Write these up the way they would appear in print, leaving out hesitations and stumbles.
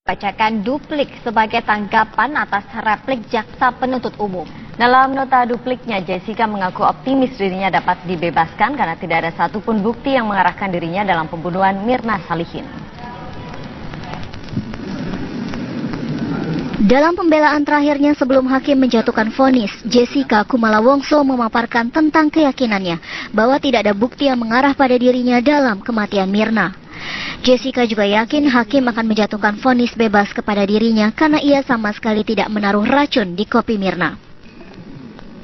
Bacakan duplik sebagai tanggapan atas replik jaksa penuntut umum. Dalam nota dupliknya, Jessica mengaku optimis dirinya dapat dibebaskan karena tidak ada satupun bukti yang mengarahkan dirinya dalam pembunuhan Mirna Salihin. Dalam pembelaan terakhirnya sebelum hakim menjatuhkan vonis, Jessica Kumala Wongso memaparkan tentang keyakinannya bahwa tidak ada bukti yang mengarah pada dirinya dalam kematian Mirna. Jessica juga yakin hakim akan menjatuhkan vonis bebas kepada dirinya karena ia sama sekali tidak menaruh racun di kopi Mirna.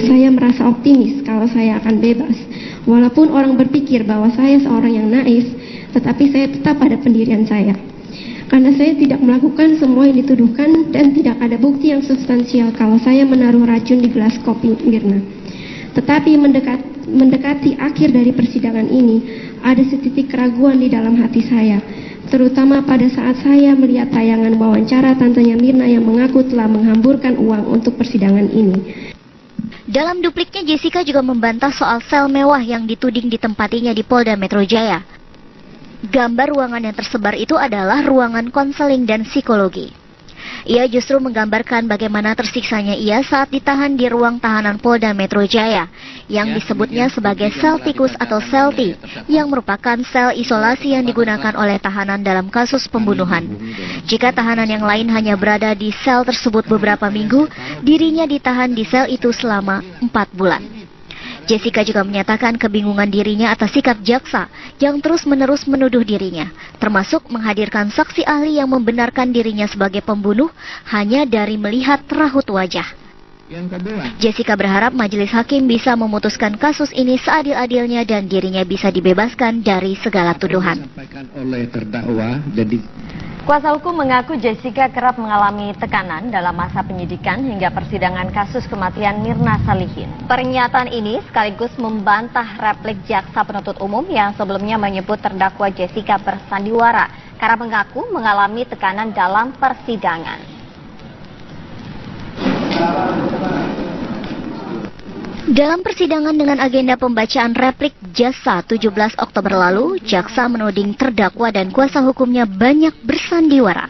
Saya merasa optimis kalau saya akan bebas. Walaupun orang berpikir bahwa saya seorang yang naif, tetapi saya tetap pada pendirian saya. Karena saya tidak melakukan semua yang dituduhkan dan tidak ada bukti yang substansial kalau saya menaruh racun di gelas kopi Mirna. Tetapi mendekati akhir dari persidangan ini, ada setitik keraguan di dalam hati saya, terutama pada saat saya melihat tayangan wawancara tantenya Mirna yang mengaku telah menghamburkan uang untuk persidangan ini. Dalam dupliknya, Jessica juga membantah soal sel mewah yang dituding ditempatinya di Polda Metro Jaya. Gambar ruangan yang tersebar itu adalah ruangan konseling dan psikologi. Ia justru menggambarkan bagaimana tersiksanya ia saat ditahan di ruang tahanan Polda Metro Jaya, yang disebutnya sebagai sel tikus atau sel T, yang merupakan sel isolasi yang digunakan oleh tahanan dalam kasus pembunuhan. Jika tahanan yang lain hanya berada di sel tersebut beberapa minggu, dirinya ditahan di sel itu selama 4 bulan. Jessica juga menyatakan kebingungan dirinya atas sikap jaksa yang terus-menerus menuduh dirinya, termasuk menghadirkan saksi ahli yang membenarkan dirinya sebagai pembunuh hanya dari melihat raut wajah. Jessica berharap majelis hakim bisa memutuskan kasus ini seadil-adilnya dan dirinya bisa dibebaskan dari segala tuduhan. Kuasa hukum mengaku Jessica kerap mengalami tekanan dalam masa penyidikan hingga persidangan kasus kematian Mirna Salihin. Pernyataan ini sekaligus membantah replik jaksa penuntut umum yang sebelumnya menyebut terdakwa Jessica bersandiwara karena mengaku mengalami tekanan dalam persidangan. Dalam persidangan dengan agenda pembacaan replik jaksa 17 Oktober lalu, jaksa menuding terdakwa dan kuasa hukumnya banyak bersandiwara.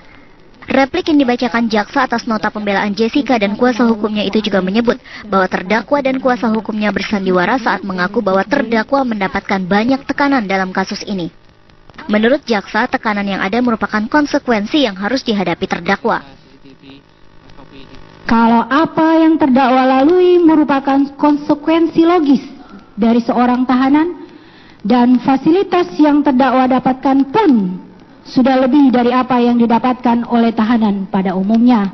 Replik yang dibacakan jaksa atas nota pembelaan Jessica dan kuasa hukumnya itu juga menyebut bahwa terdakwa dan kuasa hukumnya bersandiwara saat mengaku bahwa terdakwa mendapatkan banyak tekanan dalam kasus ini. Menurut jaksa, tekanan yang ada merupakan konsekuensi yang harus dihadapi terdakwa. Kalau apa yang terdakwa lalui merupakan konsekuensi logis dari seorang tahanan dan fasilitas yang terdakwa dapatkan pun sudah lebih dari apa yang didapatkan oleh tahanan pada umumnya.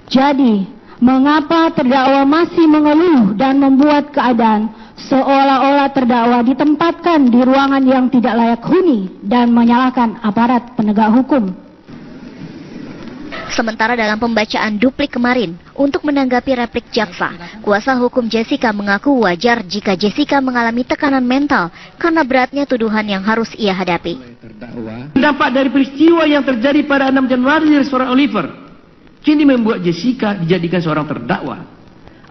Jadi, mengapa terdakwa masih mengeluh dan membuat keadaan seolah-olah terdakwa ditempatkan di ruangan yang tidak layak huni dan menyalahkan aparat penegak hukum? Sementara dalam pembacaan duplik kemarin, untuk menanggapi replik jaksa, kuasa hukum Jessica mengaku wajar jika Jessica mengalami tekanan mental karena beratnya tuduhan yang harus ia hadapi. Dampak dari peristiwa yang terjadi pada 6 Januari di restoran Oliver, kini membuat Jessica dijadikan seorang terdakwa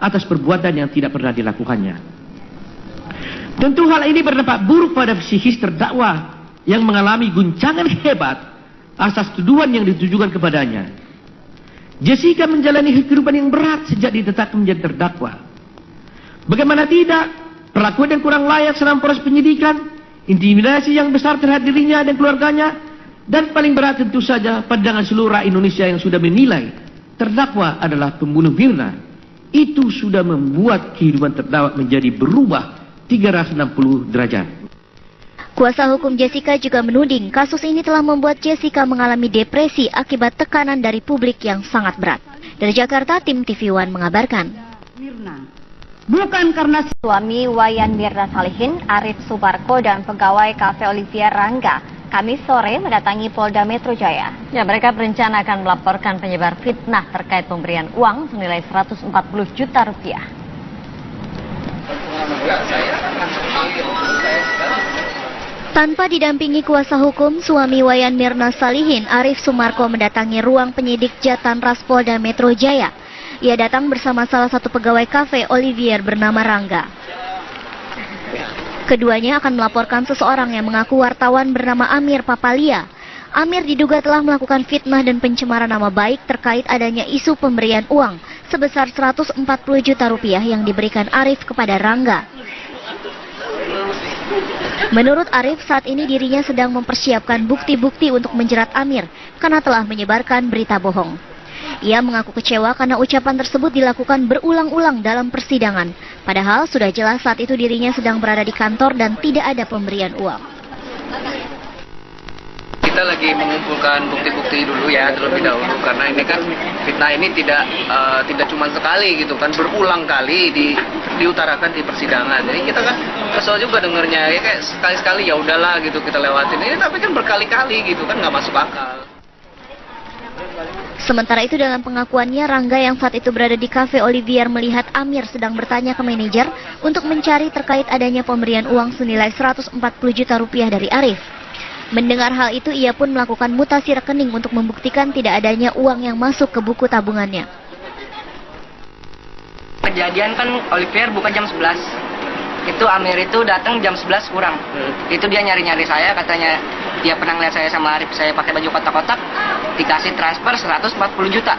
atas perbuatan yang tidak pernah dilakukannya. Tentu hal ini berdampak buruk pada psikis terdakwa yang mengalami guncangan hebat atas tuduhan yang ditujukan kepadanya. Jessica menjalani kehidupan yang berat sejak ditetapkan menjadi terdakwa. Bagaimana tidak, perlakuan yang kurang layak selama proses penyidikan, intimidasi yang besar terhadap dirinya dan keluarganya, dan paling berat tentu saja pandangan seluruh rakyat Indonesia yang sudah menilai terdakwa adalah pembunuh Mirna. Itu sudah membuat kehidupan terdakwa menjadi berubah 360 derajat. Kuasa hukum Jessica juga menuding kasus ini telah membuat Jessica mengalami depresi akibat tekanan dari publik yang sangat berat. Dari Jakarta, tim TV One mengabarkan. Bukan karena Suami Wayan Mirna Salihin, Arif Subarko, dan pegawai Cafe Olivier Rangga, Kamis sore mendatangi Polda Metro Jaya. Ya, mereka berencana akan melaporkan penyebar fitnah terkait pemberian uang senilai 140 juta rupiah. Tanpa didampingi kuasa hukum, suami Wayan Mirna Salihin, Arif Sumarko, mendatangi ruang penyidik Jatanras Polda Metro Jaya. Ia datang bersama salah satu pegawai kafe Olivier bernama Rangga. Keduanya akan melaporkan seseorang yang mengaku wartawan bernama Amir Papalia. Amir diduga telah melakukan fitnah dan pencemaran nama baik terkait adanya isu pemberian uang sebesar 140 juta rupiah yang diberikan Arif kepada Rangga. Menurut Arif, saat ini dirinya sedang mempersiapkan bukti-bukti untuk menjerat Amir karena telah menyebarkan berita bohong. Ia mengaku kecewa karena ucapan tersebut dilakukan berulang-ulang dalam persidangan. Padahal sudah jelas saat itu dirinya sedang berada di kantor dan tidak ada pemberian uang. Kita lagi mengumpulkan bukti-bukti dulu ya terlebih dahulu, karena ini kan fitnah ini tidak cuma sekali gitu kan, berulang kali diutarakan di persidangan. Jadi kita kan kesel juga dengernya, ya kayak sekali-sekali ya udahlah gitu kita lewatin ini, tapi kan berkali-kali gitu kan nggak masuk akal. Sementara itu dalam pengakuannya, Rangga yang saat itu berada di Cafe Olivier melihat Amir sedang bertanya ke manajer untuk mencari terkait adanya pemberian uang senilai 140 juta rupiah dari Arif. Mendengar hal itu, ia pun melakukan mutasi rekening untuk membuktikan tidak adanya uang yang masuk ke buku tabungannya. Kejadian kan Olivier buka jam 11. Itu Amir itu datang jam 11 kurang. Itu dia nyari-nyari saya, katanya dia pernah ngeliat saya sama Arif, saya pakai baju kotak-kotak, dikasih transfer 140 juta.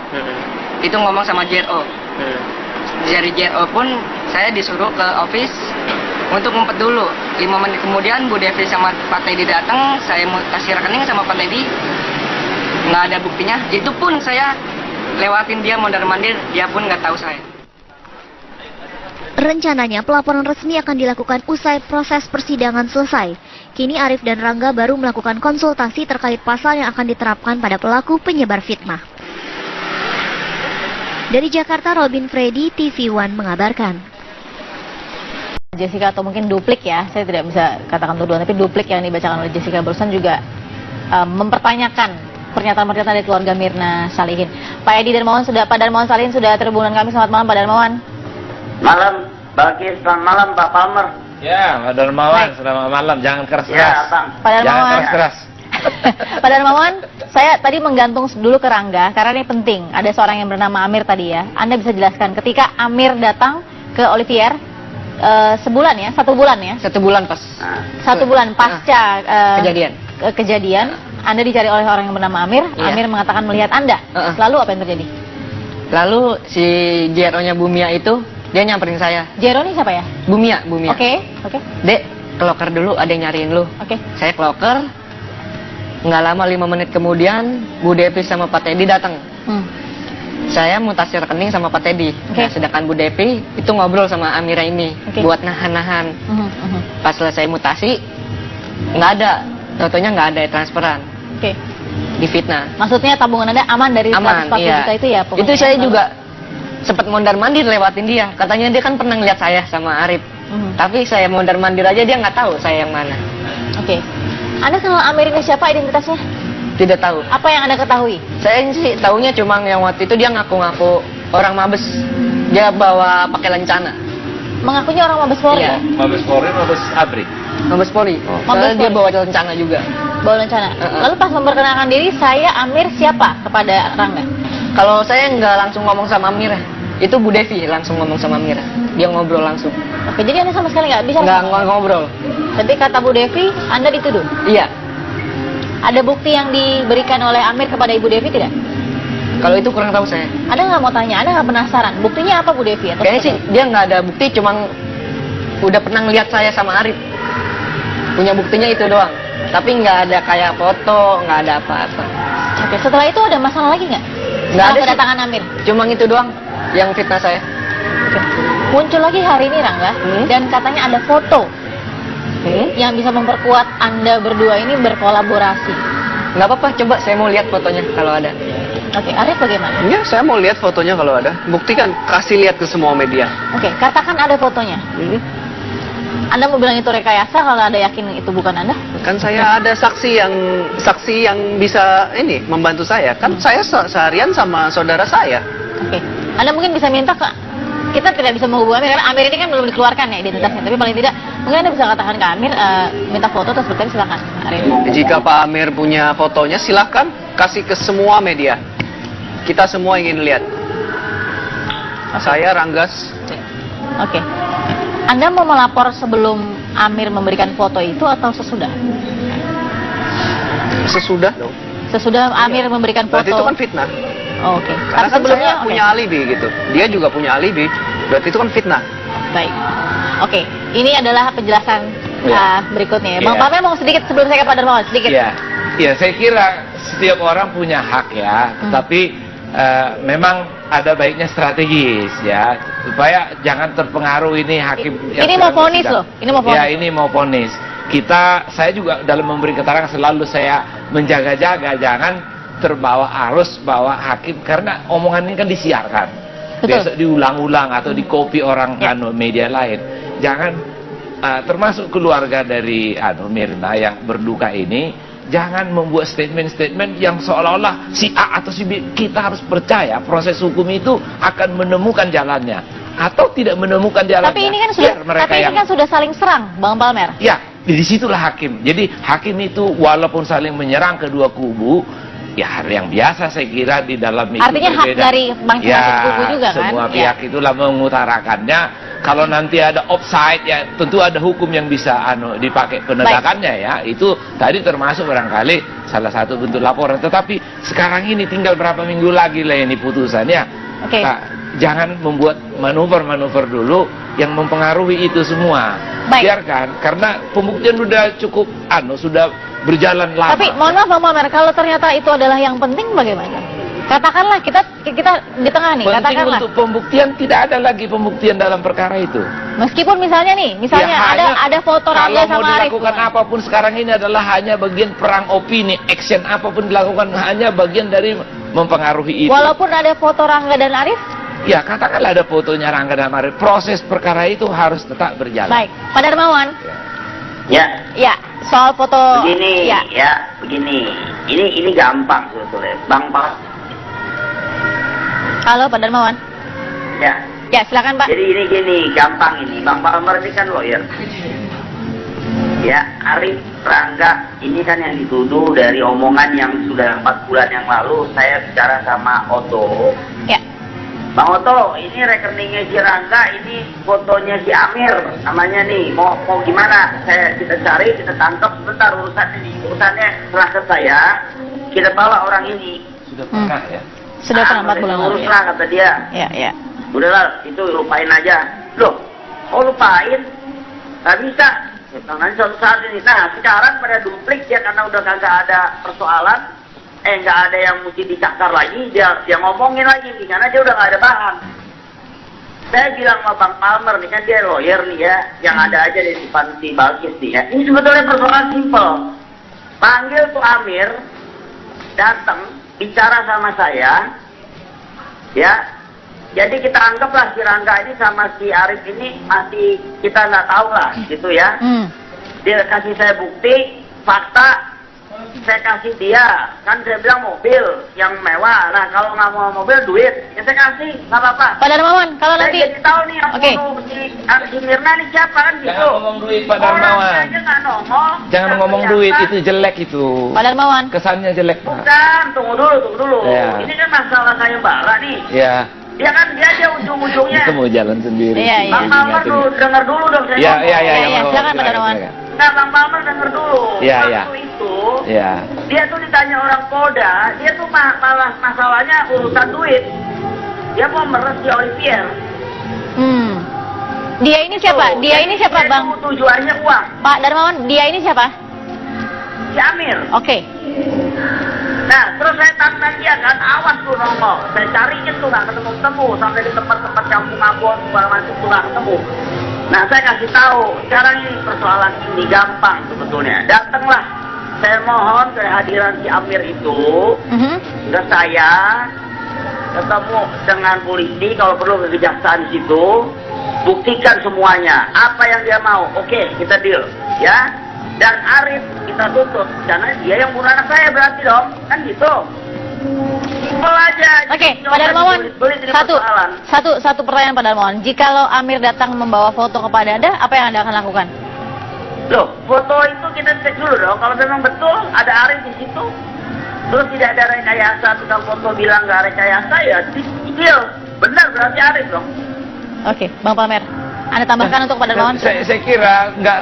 Itu ngomong sama JRO. Dari JRO pun saya disuruh ke office untuk ngumpet dulu. 5 menit kemudian Bu Devi sama Pak Teddy datang, saya mau kasih rekening sama Pak Teddy, nggak ada buktinya. Itu pun saya lewatin dia mondar-mandir, dia pun nggak tahu saya. Rencananya pelaporan resmi akan dilakukan usai proses persidangan selesai. Kini Arif dan Rangga baru melakukan konsultasi terkait pasal yang akan diterapkan pada pelaku penyebar fitnah. Dari Jakarta, Robin Freddy, TV One mengabarkan. Jessica, atau mungkin duplik ya, saya tidak bisa katakan tuduhan, tapi duplik yang dibacakan oleh Jessica barusan juga mempertanyakan pernyataan-pernyataan dari keluarga Mirna Salihin. Pak Edi Darmawan Pak Darmawan Salihin sudah terhubung dengan kami. Selamat malam Pak Darmawan. Malam, Balkis, selamat malam Pak Palmer. Ya, Pak Darmawan, selamat malam. Jangan keras-keras. Ya, Bang. Pak Darmawan. Jangan keras-keras. Pak Darmawan, saya tadi menggantung dulu ke Rangga karena ini penting. Ada seorang yang bernama Amir tadi ya. Anda bisa jelaskan ketika Amir datang ke Olivier sebulan ya, 1 bulan ya? 1 bulan pas. 1 bulan pasca Kejadian. Anda dicari oleh orang yang bernama Amir. Iya. Amir mengatakan melihat Anda. Lalu apa yang terjadi? Lalu si JRO-nya Bumia itu dia nyamperin saya. Jero ini siapa ya? Bumia. Oke. Dek, keloker dulu, ada yang nyariin lu. Oke. Saya keloker. Nggak lama 5 menit kemudian Bu Devi sama Pak Teddy datang. Saya mutasi rekening sama Pak Teddy. Nah, sedangkan Bu Devi itu ngobrol sama Amira ini buat nahan-nahan. Pas selesai mutasi nggak ada, contohnya nggak ada transferan. Di fitnah. Maksudnya tabungan Anda aman dari 140 juta itu ya? Itu saya juga sempat mondar-mandir lewatin dia. Katanya dia kan pernah lihat saya sama Arif. Tapi saya mondar-mandir aja, dia nggak tahu saya yang mana. Anda kenal Amir ini siapa, identitasnya? Tidak tahu. Apa yang Anda ketahui? Saya sih tahunya cuma yang waktu itu dia ngaku-ngaku orang Mabes. Dia bawa pakai lencana. Mengakunya orang Mabes Polri? Iya. Mabes Polri, Mabes Abri. Mabes Polri. Soalnya dia bawa lencana juga. Bawa lencana. Lalu pas memperkenalkan diri, saya Amir siapa kepada Rangga? Kalau saya nggak langsung ngomong sama Amira, itu Bu Devi langsung ngomong sama Amira. Dia ngobrol langsung. Jadi Anda sama sekali nggak bisa? Nggak ngobrol. Tapi kata Bu Devi, Anda dituduh? Iya. Ada bukti yang diberikan oleh Amir kepada Ibu Devi tidak? Kalau itu kurang tahu saya. Anda nggak mau tanya, Anda nggak penasaran. Buktinya apa Bu Devi? Kayaknya sih dia nggak ada bukti, cuma udah pernah ngeliat saya sama Arif. Punya buktinya itu doang. Tapi nggak ada kayak foto, nggak ada apa-apa. Setelah itu ada masalah lagi nggak? Nggak ada kedatangan Amir? Cuma itu doang yang fitnah saya. Muncul lagi hari ini Rangga, dan katanya ada foto yang bisa memperkuat Anda berdua ini berkolaborasi. Nggak apa-apa, coba saya mau lihat fotonya kalau ada. Arif bagaimana? Ya, saya mau lihat fotonya kalau ada. Buktikan, kasih lihat ke semua media. Katakan ada fotonya. Anda mau bilang itu rekayasa kalau Anda yakin itu bukan Anda? Kan saya ada saksi yang bisa membantu saya. Kan saya seharian sama saudara saya. Anda mungkin bisa minta kita tidak bisa menghubungi Amir karena Amir ini kan belum dikeluarkan ya identitasnya. Tapi paling tidak mungkin Anda bisa katakan ke Amir minta foto terus bertanya, silakan. Jika Pak Amir punya fotonya silahkan kasih ke semua media. Kita semua ingin lihat. Saya Ranggas. Anda mau melapor sebelum Amir memberikan foto itu atau sesudah? Sesudah dong. Sesudah Amir memberikan foto. Berarti itu kan fitnah. Oh, oke. Karena Tapi kan sebelumnya saya punya alibi gitu. Dia juga punya alibi. Berarti itu kan fitnah. Baik. Oke, ini adalah penjelasan berikutnya. Bang Iya. Palmer mau sedikit sebelum saya ke Pak Darmawan, sedikit. Iya, ya saya kira setiap orang punya hak ya, tetapi memang ada baiknya strategis ya, supaya jangan terpengaruh ini hakim. Ini mau vonis loh, ini mau vonis. Ya, ini mau vonis. Saya juga dalam memberi keterangan selalu saya menjaga-jaga, jangan terbawa arus bawa hakim, karena omongan ini kan disiarkan. Betul. Besok diulang-ulang atau dikopi orang media lain. Jangan termasuk keluarga dari Mirna yang berduka ini, jangan membuat statement-statement yang seolah-olah si A atau si B. Kita harus percaya proses hukum itu akan menemukan jalannya atau tidak menemukan jalannya. Tapi ini kan sudah saling serang, Bang Palmer. Ya, disitulah hakim. Jadi hakim itu walaupun saling menyerang kedua kubu, ya yang biasa saya kira di dalam itu. Artinya hak berbeda. dari masing-masing kubu juga kan? Semua pihak itulah mengutarakannya. Kalau nanti ada offside, ya tentu ada hukum yang bisa dipakai penegakannya ya. Itu tadi termasuk barangkali salah satu bentuk laporan. Tetapi sekarang ini tinggal berapa minggu lagi lah ini putusannya. Oke. Jangan membuat manuver-manuver dulu yang mempengaruhi itu semua. Baik. Biarkan, karena pembuktian sudah cukup sudah berjalan lama. Tapi mohon maaf Bang Palmer, kalau ternyata itu adalah yang penting bagaimana? Katakanlah kita di tengah nih, penting katakanlah. untuk pembuktian, tidak ada lagi pembuktian dalam perkara itu. Meskipun misalnya ada foto Rangga sama Arif. Kalau mau dilakukan apapun sekarang ini adalah hanya bagian perang opini, action apapun dilakukan hanya bagian dari mempengaruhi itu. Walaupun ada foto Rangga dan Arif? Ya, katakanlah ada fotonya Rangga dan Arif. Proses perkara itu harus tetap berjalan. Baik, Pak Darmawan. Ya. Ya, soal foto. Begini, ya begini. Ini gampang sebetulnya, Bang Pak. Halo Pak Darmawan. Ya. Ya, silakan Pak. Jadi ini gini, gampang ini. Bang Palmer ini kan lawyer. Ya, Arif, Rangga, ini kan yang dituduh dari omongan yang sudah 4 bulan yang lalu saya bicara sama Otto. Ya. Bang Otto, ini rekeningnya si Rangga, ini fotonya si Amir, namanya nih. Mau gimana? Kita cari, kita tangkap sebentar urusannya serah ke saya. Kita bawa orang ini. Sudah pernah ya? Sudah pernah 4 bulan lalu. Uruslah kata dia. Ya. Udahlah, itu lupain aja. Loh, lupain? Gak bisa. Nanti suatu saat ini. Nah, sekarang pada duplik ya, karena udah kagak ada persoalan, nggak ada yang mesti dicakar lagi, dia ngomongin lagi, karena dia udah nggak ada bahan. Saya bilang sama Bang Palmer nih, kan dia lawyer nih ya, yang ada aja di Panti Balkis nih ya. Ini sebetulnya persoalan simpel. Panggil tuh Amir, datang, bicara sama saya, ya. Jadi kita anggaplah si Rangga ini sama si Arif ini masih kita nggak tahu lah, gitu ya. Dia kasih saya bukti, fakta, saya kasih dia. Kan saya bilang mobil yang mewah. Nah kalau nggak mau mobil, duit, ya saya kasih, nggak apa-apa. Pak Darmawan, kalau saya nanti. jadi tahu nih yang si Mirna nih siapa kan gitu. Jangan ngomong duit Pak Darmawan. Orang aja nggak nongol. Jangan ngomong duit, itu jelek itu. Pak Darmawan. Kesannya jelek Pak. Bukan, tunggu dulu. Ya. Ini kan masalah sayembara nih. Ya. Dia aja ujung-ujungnya. Itu mau jalan sendiri. Iya. Bang Palmer denger dulu dong saya ngomong. Iya, silakan Pak Darmawan. Nah, Bang Palmer denger dulu. Waktu itu, dia tuh ditanya orang Polda, dia tuh malah masalahnya urusan duit. Dia mau meres di Olivier. Dia ini siapa? Dia ini siapa, Bang? Tujuannya uang. Pak Darmawan, dia ini siapa? Si Amir. Oke. Nah, terus saya tantang dia kan, awas tuh nongol. Saya cariin tuh nggak ketemu-temu, sampai di tempat-tempat kampung Ambon, segala macam tuh nggak ketemu. Nah, saya kasih tahu, sekarang ini persoalan ini gampang sebetulnya. Datanglah, saya mohon kehadiran si Amir itu ke saya, ketemu dengan polisi, kalau perlu ke kejaksaan di situ, buktikan semuanya, apa yang dia mau. Oke, kita deal, ya. Dan Arif kita tutup, karena dia yang bunuh anak saya berarti dong, kan gitu. Simpel aja. Oke, Pak Darmawan, satu pertanyaan Pak Darmawan. Jikalau Amir datang membawa foto kepada Anda, apa yang Anda akan lakukan? Loh, foto itu kita cek dulu dong. Kalau memang betul ada Arif di situ, terus tidak ada rekayasa, tukang foto bilang nggak rekayasa, ya deal. Benar berarti Arif dong. Oke, Bang Palmer. Anda tambahkan untuk Pak Darmawan? Saya kira nggak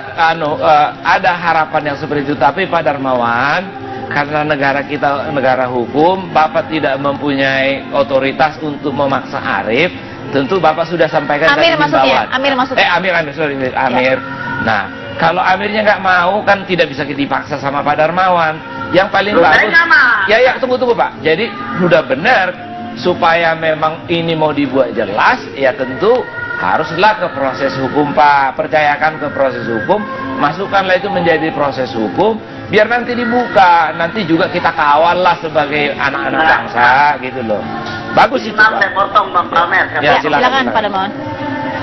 ada harapan yang seperti itu, tapi Pak Darmawan, karena negara kita negara hukum, Bapak tidak mempunyai otoritas untuk memaksa Arif. Tentu Bapak sudah sampaikan Amir tadi maksudnya, himbauan. Amir maksudnya. Amir. Nah, kalau Amirnya nggak mau kan tidak bisa dipaksa sama Pak Darmawan. Yang paling bagus. Ya, tunggu Pak. Jadi sudah benar, supaya memang ini mau dibuat jelas, ya tentu haruslah ke proses hukum, Pak. Percayakan ke proses hukum, masukkanlah itu menjadi proses hukum, biar nanti dibuka. Nanti juga kita kawal lah sebagai anak-anak bangsa gitu loh. Bagus itu, Pak. Saya potong Bang Palmer. Ya, silakan Pak Darmawan.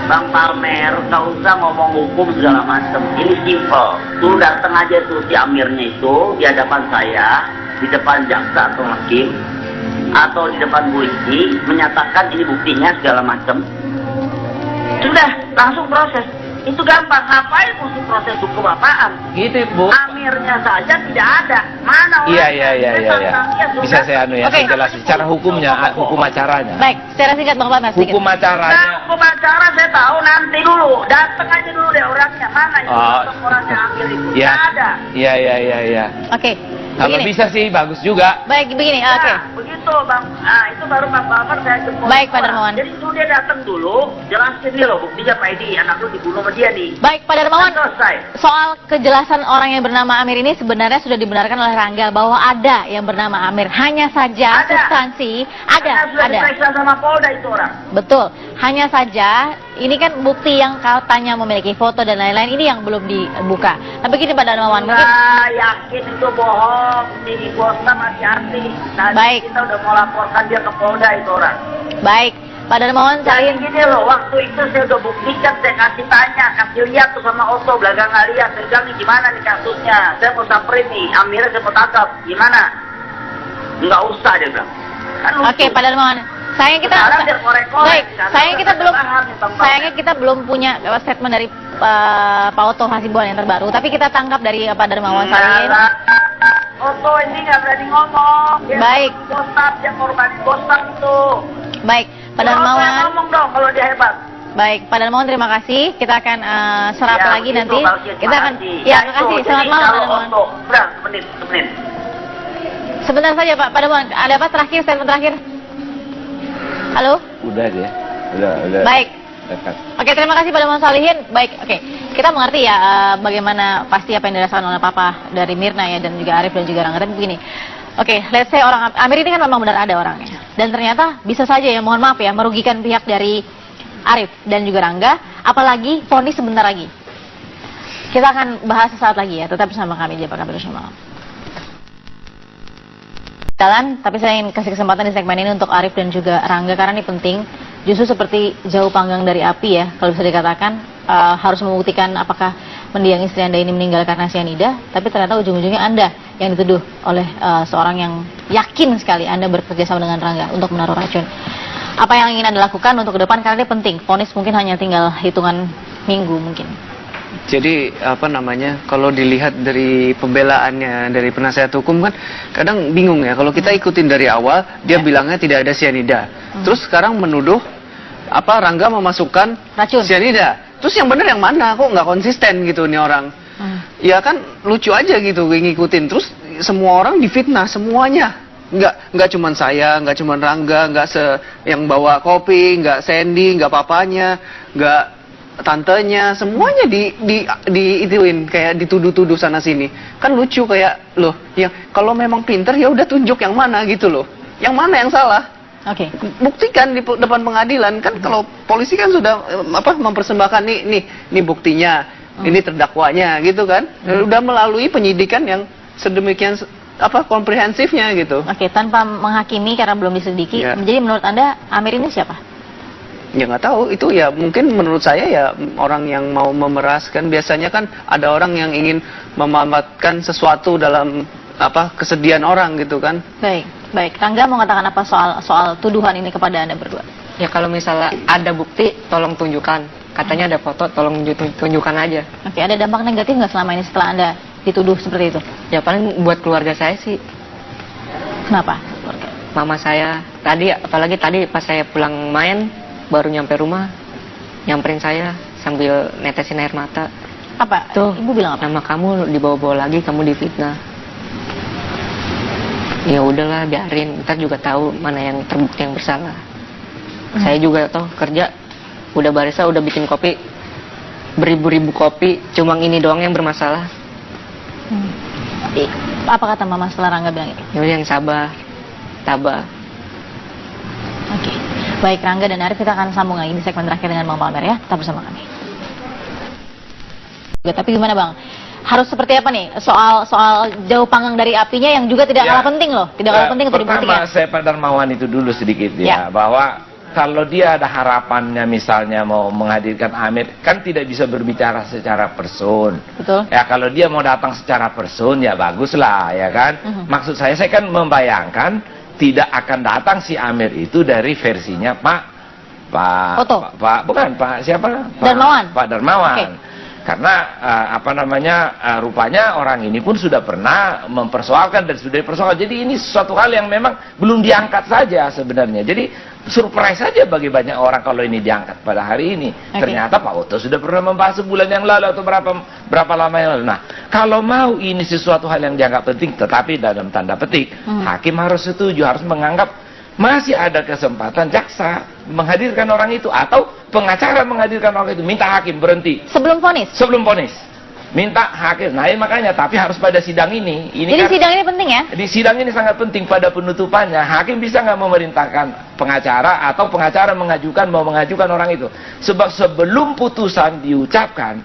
Bang Palmer, nggak usah ngomong hukum segala macam. Ini simple. Tuh datang aja tuh si Amirnya itu di hadapan saya, di depan jaksa atau hakim, atau di depan polisi, menyatakan ini buktinya segala macam. Sudah, langsung proses. Itu gampang. Ngapain mesti proses hukum apaan? Gitu, Bu. Amirnya saja tidak ada. Mana orangnya? Iya. Bisa saya jelasin secara hukumnya, hukum acaranya. Baik, secara singkat Bang Palmer. Hukum acaranya. Hukum acara saya tahu nanti dulu. Datang aja dulu deh orangnya. Mana yang orangnya Amir itu? Iya. Tidak ada. Iya. Oke. Kalau bisa sih bagus juga. Baik, begini. Oke. Begitu Bang. Nah, itu baru Bang Palmer saya jemput. Baik, Pak Darmawan. Jadi itu dia datang dulu, jelasin nih loh buktinya Pak Edi, anak lu dibunuh sama dia nih. Baik, Pak Darmawan. Selesai. Soal kejelasan orang yang bernama Amir ini sebenarnya sudah dibenarkan oleh Rangga bahwa ada yang bernama Amir. Hanya saja substansi ada. Sudah diperiksa sama Polda itu orang. Betul. Hanya saja ini kan bukti yang katanya memiliki foto dan lain-lain ini yang belum dibuka. Nah, begini Pak Darmawan, mungkin yakin itu bohong. Ini Bosta masih artis. Baik. Kita udah mau laporkan dia ke Polda itu orang. Baik. Pak Darmawan, Jadi gini loh, waktu itu saya udah buktikan, saya kasih tanya, kasih lihat tuh sama Otto, belakang nggak lihat, saya bilang nih gimana nih kasusnya, saya mau samperin nih, Amirnya saya mau tangkap, gimana? Nggak usah dia bilang. Kan Oke, Pak Darmawan. Sayangnya kita belum punya statement dari Pak Otto Hasibuan yang terbaru, tapi kita tangkap dari Pak Darmawan Salihin. Otto ini nggak berani ngomong. Baik. Dia korban bostak itu. Baik, Pak Darmawan. Ngomong dong kalau dia hebat. Baik, Pak Darmawan terima kasih. Kita akan serap lagi begitu, nanti. Kita akan terima kasih. Selamat malam Pak Darmawan. Udah, semenit. Sebentar saja Pak Darmawan, ada apa terakhir, statement terakhir? Halo? Udah dia. Udah. Baik. Oke, terima kasih Pak Darmawan Salihin. Baik, oke. Kita mengerti ya bagaimana pasti apa yang dirasakan oleh Papa dari Mirna ya, dan juga Arif dan juga Rangga. Tapi begini, oke, let's say orang Amir ini kan memang benar ada orangnya. Dan ternyata bisa saja ya, mohon maaf ya, merugikan pihak dari Arif dan juga Rangga. Apalagi vonis sebentar lagi. Kita akan bahas sesaat lagi ya, tetap bersama kami di Apa Kabar Malam. Tapi saya ingin kasih kesempatan di segmen ini untuk Arif dan juga Rangga karena ini penting. Justru seperti jauh panggang dari api ya, kalau bisa dikatakan harus membuktikan apakah mendiang istri Anda ini meninggal karena cyanida, tapi ternyata ujung-ujungnya Anda yang dituduh oleh seorang yang yakin sekali Anda bekerja sama dengan Rangga untuk menaruh racun. Apa yang ingin Anda lakukan untuk ke depan, karena ini penting, vonis mungkin hanya tinggal hitungan minggu mungkin. Jadi kalau dilihat dari pembelaannya dari penasihat hukum kan kadang bingung ya, kalau kita ikutin dari awal dia bilangnya tidak ada cyanida, terus sekarang menuduh Rangga memasukkan racun cyanida, terus yang benar yang mana, kok nggak konsisten gitu nih orang. Ya kan lucu aja gitu ngikutin, terus semua orang difitnah semuanya, nggak cuman saya, nggak cuman Rangga, nggak yang bawa kopi, nggak Sandy, nggak papanya, nggak tantenya, semuanya ituin kayak dituduh-tuduh sana sini. Kan lucu kayak loh, ya kalau memang pinter ya udah tunjuk yang mana gitu loh. Yang mana yang salah? Oke. Buktikan di depan pengadilan kan, kalau polisi kan sudah mempersembahkan nih buktinya, ini terdakwanya gitu kan. Udah melalui penyidikan yang sedemikian komprehensifnya gitu. Oke, tanpa menghakimi karena belum diselidiki. Ya. Jadi menurut Anda Amir ini siapa? Ya nggak tahu, itu ya mungkin menurut saya ya orang yang mau memeraskan. Biasanya kan ada orang yang ingin memanfaatkan sesuatu dalam kesedihan orang gitu kan. Baik. Rangga mau katakan apa soal tuduhan ini kepada Anda berdua? Ya kalau misalnya ada bukti tolong tunjukkan. Katanya ada foto, tolong tunjukkan aja. Oke, ada dampak negatif nggak selama ini setelah Anda dituduh seperti itu? Ya paling buat keluarga saya sih. Kenapa? Mama saya apalagi tadi pas saya pulang main, baru nyampe rumah, nyamperin saya sambil netesin air mata. Apa? Tuh, Ibu bilang apa? Nama kamu dibawa-bawa lagi, kamu difitnah. Ya udahlah, biarin, ntar juga tahu mana yang terbukti yang bersalah. Saya juga toh kerja, udah barista, udah bikin kopi, beribu-ribu kopi, cuma ini doang yang bermasalah. Apa kata Mama setelah Rangga bilang itu? Ya udah, yang sabar, tabah. Oke. Baik, Rangga dan Arif, kita akan sambung lagi di segmen terakhir dengan Bang Palmer ya. Tetap bersama kami. Tapi gimana Bang? Harus seperti apa nih soal jauh panggang dari apinya yang juga tidak kalah penting loh, tidak kalah penting untuk dibuktikan. Pertama saya Pak Darmawan itu dulu sedikit bahwa kalau dia ada harapannya misalnya mau menghadirkan Amir, kan tidak bisa berbicara secara person. Betul. Ya kalau dia mau datang secara person ya baguslah ya kan. Maksud saya kan membayangkan tidak akan datang si Amir itu dari versinya Pak siapa? Darmawan. Pak Darmawan. Okay. Karena rupanya orang ini pun sudah pernah mempersoalkan dan sudah dipersoalkan. Jadi ini sesuatu hal yang memang belum diangkat saja sebenarnya. Jadi surprise saja bagi banyak orang kalau ini diangkat pada hari ini. Ternyata Pak Oto sudah pernah membahas sebulan yang lalu atau berapa lama yang lalu. Nah, kalau mau ini sesuatu hal yang dianggap penting, tetapi dalam tanda petik, hakim harus setuju, harus menganggap masih ada kesempatan jaksa menghadirkan orang itu atau pengacara menghadirkan orang itu, minta hakim berhenti sebelum vonis. Minta hakim. Nah, makanya tapi harus pada sidang ini. Jadi kan, sidang ini penting ya? Di sidang ini sangat penting pada penutupannya. Hakim bisa nggak memerintahkan pengacara atau pengacara mau mengajukan orang itu. Sebab sebelum putusan diucapkan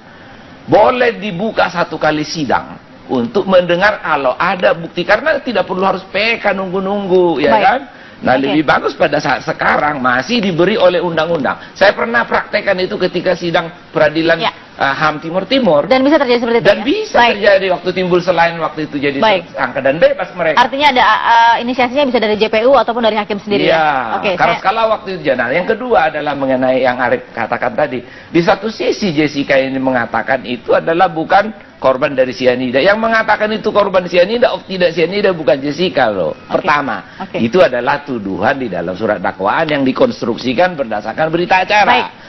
boleh dibuka satu kali sidang untuk mendengar kalau ada bukti, karena tidak perlu harus PK nunggu-nunggu ya kan. Nah, lebih bagus pada saat sekarang masih diberi oleh undang-undang. Saya pernah praktekkan itu ketika sidang peradilan HAM Timur. Dan bisa terjadi seperti itu. Dan bisa terjadi waktu timbul selain waktu itu jadi tersangka dan bebas mereka. Artinya ada inisiasinya bisa dari JPU ataupun dari hakim sendiri. Ya. Karena skala waktu itu. Nah, yang kedua adalah mengenai yang Arif katakan tadi. Di satu sisi Jessica ini mengatakan itu adalah bukan korban dari sianida. Yang mengatakan itu korban sianida atau tidak sianida bukan Jessica loh. Pertama, itu adalah tuduhan di dalam surat dakwaan yang dikonstruksikan berdasarkan berita acara.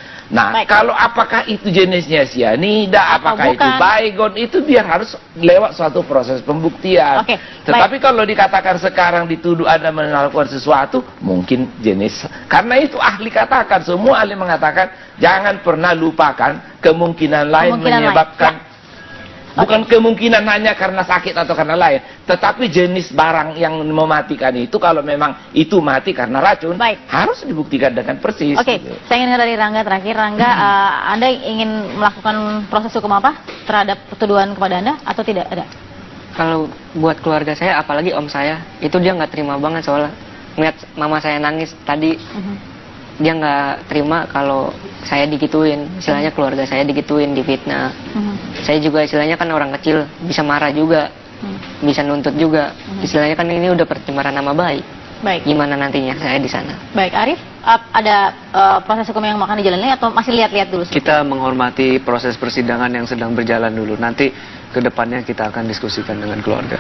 Kalau apakah itu jenisnya sianida, apakah itu baygon, itu biar harus lewat suatu proses pembuktian. Tetapi kalau dikatakan sekarang dituduh Anda melakukan sesuatu, mungkin jenis. Karena itu ahli katakan, semua ahli mengatakan, jangan pernah lupakan kemungkinan lain menyebabkan. Bukan kemungkinan hanya karena sakit atau karena lain, tetapi jenis barang yang mematikan itu kalau memang itu mati karena racun, harus dibuktikan dengan persis. Saya ingin dari Rangga terakhir. Rangga, Anda ingin melakukan proses hukum apa terhadap tuduhan kepada Anda atau tidak ada? Kalau buat keluarga saya, apalagi om saya, itu dia nggak terima banget soalnya ngeliat mama saya nangis tadi. Dia nggak terima kalau saya digituin, istilahnya keluarga saya digituin, difitnah. Saya juga istilahnya kan orang kecil, bisa marah juga, bisa nuntut juga. Istilahnya kan ini udah pencemaran nama baik. Gimana nantinya saya di sana? Baik, Arif, ada proses hukum yang akan dijalani atau masih lihat-lihat dulu? Kita menghormati proses persidangan yang sedang berjalan dulu. Nanti kedepannya kita akan diskusikan dengan keluarga.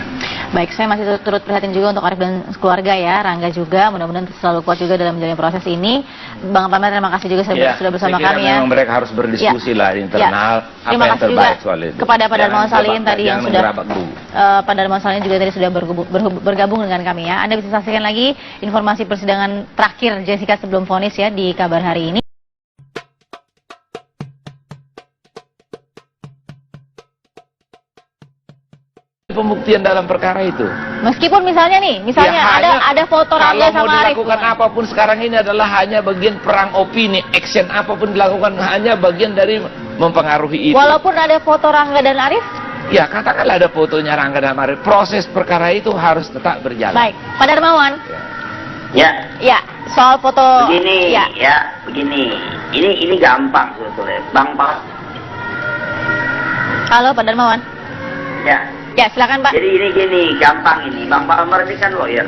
Baik, saya masih turut prihatin juga untuk Arif dan keluarga ya, Rangga juga, mudah-mudahan selalu kuat juga dalam menjalani proses ini. Bang Palmer, terima kasih juga sudah bersama kami ya. Memang mereka harus berdiskusi lah internal apa yang terbaik soal itu. Kepada Pak Darmawan Salihin tadi yang sudah Pak Darmawan Salihin juga tadi sudah bergabung dengan kami ya. Anda bisa saksikan lagi informasi persidangan terakhir Jessica sebelum vonis ya di Kabar Hari ini. Pembuktian dalam perkara itu. Meskipun misalnya ada foto Rangga sama Arif. Kalau mau dilakukan apapun sekarang ini adalah hanya bagian perang opini, action apapun dilakukan hanya bagian dari mempengaruhi itu. Walaupun ada foto Rangga dan Arif? Ya, katakanlah ada fotonya Rangga dan Arif. Proses perkara itu harus tetap berjalan. Baik, Pak Darmawan. Ya, soal foto. Begini, begini. Ini gampang sebetulnya, Bang Pak. Halo, Pak Darmawan. Ya, silakan Pak. Jadi ini gini, gampang ini. Bang Palmer ini kan lawyer.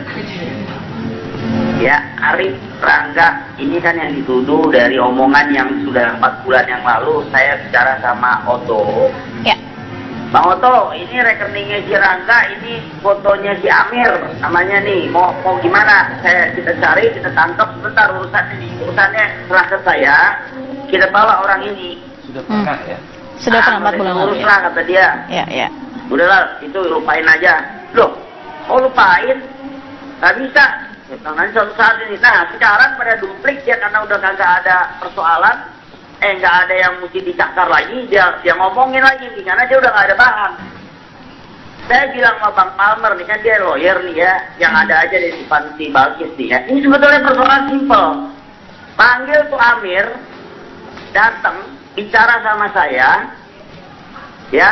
Ya, Arif, Rangga, ini kan yang dituduh dari omongan yang sudah 4 bulan yang lalu saya bicara sama Oto. Ya. Bang Oto, ini rekeningnya si Rangga, ini fotonya si Amir, namanya nih. Mau gimana? Kita cari, kita tangkap sebentar urusannya serah ke saya. Kita bawa orang ini. Sudah pernah ya? Sudah pernah 4 bulan lalu. Uruslah kata dia. Ya. Udahlah, itu lupain aja. Loh, kok lupain? Nggak bisa. Nanti suatu saat ini. Nah, sekarang pada duplik ya, karena udah kagak ada persoalan, nggak ada yang mesti dicakar lagi, dia ngomongin lagi, karena dia udah nggak ada bahan. Saya bilang sama Bang Palmer nih, kan dia lawyer nih ya, yang ada aja di depan si Balkis nih ya. Ini sebetulnya persoalan simpel. Panggil tuh Amir, datang, bicara sama saya, ya.